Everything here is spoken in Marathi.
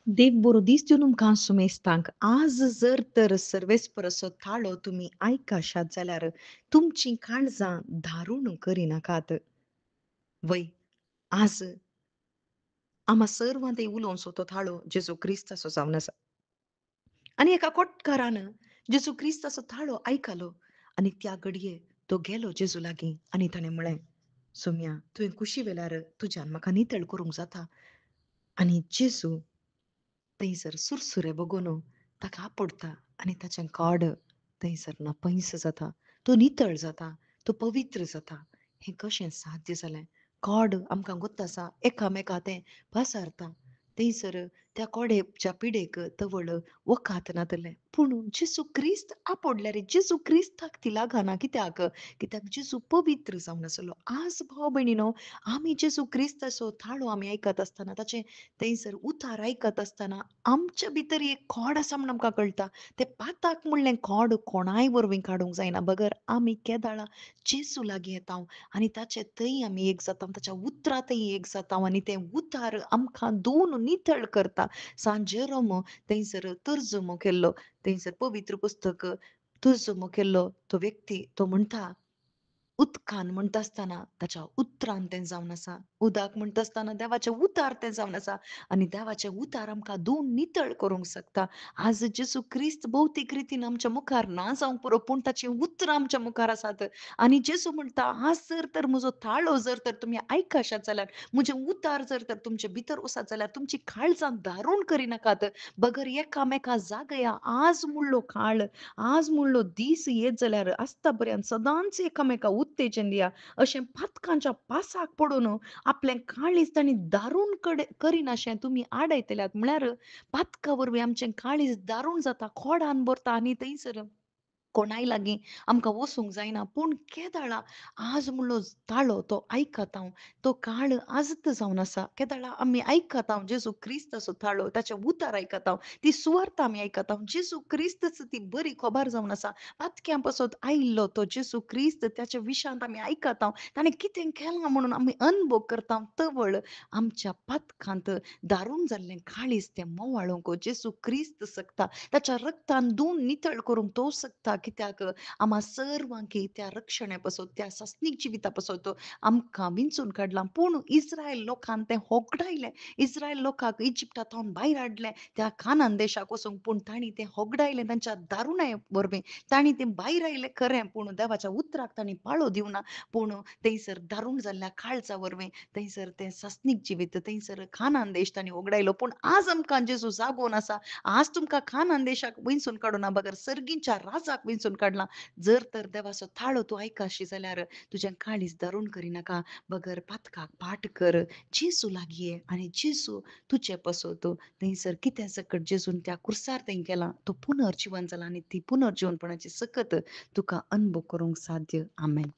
देव बरो दीस दिवन तुमकां सुमेस्तांक. आज जर तर सर्वेस्परसो थाळो तुमी आयकाशात जाल्यार तुमचीं काळजां दारूण करिनाकात. वय, आज आम्हा सर्वां ते उलोवंसो तो थाळो जेजू क्रिस्ताचो जावन आसा. आनी एका कोटकारान जेजू क्रिस्ताचो थाळो आयकलो आनी त्या घडये तो गेलो जेजू लागीं आनी ताणें म्हळें, "सुम्या, तुवें कुशी वेल्यार तुज्यान म्हाका नितळ करूंक जाता." आनी जेजू थंयसर सुरसुरे बघून ताका आपडटा आनी ताचें काड थंयसर नपैस जाता. तो नितळ जाता. तो पवित्र जाता. हें कशें साध्य जालें? कोड आमकां गोत आसा एकामेका तें पासारता. थंयसर त्या कोडेच्या पिडेक तवळ वकात नातलें. पूण जेजू क्रिस्त आपडले रे. जेजू क्रिस्ताक ती लागना. कित्याक? कित्याक जेजू पवित्र जावन आसलो. आज भाव भयणीनो, आमी जेजू क्रिस्ताचो थाळो आमी आयकत आसतना ताचें थंयसर उतार आयकत आसतना आमचे भितर एक खोड आसा म्हूण आमकां कळटा. तें पाताक म्हणलें खोड कोणाय वरवीं काडूंक जायना. बगर आमी केदाळा जेजू लागीं येता आनी ताचे थंय आमी एक जाता. ताच्या उतरांतय एक जाता आनी तें उतार आमकां धुवन नितळ करता. सान जेरोम थंयसर तर्जुमो केल्लो, थंयसर पवित्र पुस्तक तर्जुमो केल्लो तो व्यक्ती तो म्हणटा उदकान म्हणटा आसतना ताच्या उतरान तें जावन आसा. उदक म्हणटा आसतना देवाचे उतार ते जावन आसा आनी देवाचे उतार आमकां धुवन नितळ करूंक शकता. आज जेजू क्रिस्त भौतीक रितीन आमच्या मुखार ना जावंक पुरो पूण ताची उतरां आमच्या मुखार आसात. आनी जेजू म्हणटा, आज जर तर म्हजो थाळो जर तर तुमी आयकशात जाल्यार, म्हजे उतार जर तर तुमचे भितर वसात जाल्यार तुमची काळजां दारूण करिनाकात. बगर एकामेका जागया आज म्हणलो काळ, आज म्हणलो दीस येत जाल्यार आजता पर्यंत सदांच एकामेका उत्तेजन दिया. अशें पातकांच्या पासाक पडून आपलें काळीज तांणी दारूण करिनाशें तुमी आडयतल्यात म्हळ्यार पातका वरवीं आमचें काळीज दारूण जाता, खोडान भरता आनी थंयसर कोणाय लागीं आमकां वसूंक जायना. पूण केदाळा आज म्हणलो ताळो तो आयकत हांव. तो काळ आजत जावन आसा. केदाळा आमी आयकत हांव जेजू क्रिस्ताचो थाळो, ताचे उतार आयकत हांव. ती सुवार्त आमी आयकत हांव. जेजू क्रिस्तच ती बरी खबर जावन आसा. पातक्या पासत आयिल्लो तो जेजू क्रिस्त त्याच्या विशांत आमी आयकत हांव. ताणें कितें केलां म्हणून आमी अनुभव करता तवळ आमच्या पातकांत दारूण जाल्लें काळीज तें मोवाळूंक जेजू क्रिस्त सकता. ताच्या रक्तान धुवन नितळ करूंक तो सकता. कित्याक आम्हा सर्वांक त्या रक्षणे पासत, त्या सस्नीक जिविता पासत आमकां विंचून काडलां. पूण इस्रायल लोकान तें होगडायलें. इस्रायल लोकांक इजिप्टांतून भायर हाडलें त्या कानान देशाक वचूंक. पूण तांणी तें होगडायलें तांच्या दारुणाये वरवीं. तांणी तें भायर आयलें खरें, पूण देवाच्या उतराक तांणी पाळो दिवना. पूण थंयसर दारूण जाल्ल्या काळजा वरवीं थंयसर तें सस्नीक जिवीत, थंयसर कानान देश तांणी होगडायलो. पूण आज आमकां जेजू जागोवन आसा. आज तुमकां कानान देशाक वयसून काडूना, बगर सर्गींच्या राजाक वयसून काडलां. जर तर देवाचो थाळो तूं आयकाशी जाल्यार तुजें काळीज दारूण करिनाका. बगर पातकाक पाट कर. जेजू लागीं ये आनी जेजू तुजे पासत थंयसर कितें सकट जेजून त्या क्रुसार तें केलां, तो पुनर्जीवन जाला आनी ती पुनर्जीवनपणाची सकत तुका अनुभव करूंक साध्य. आमेन.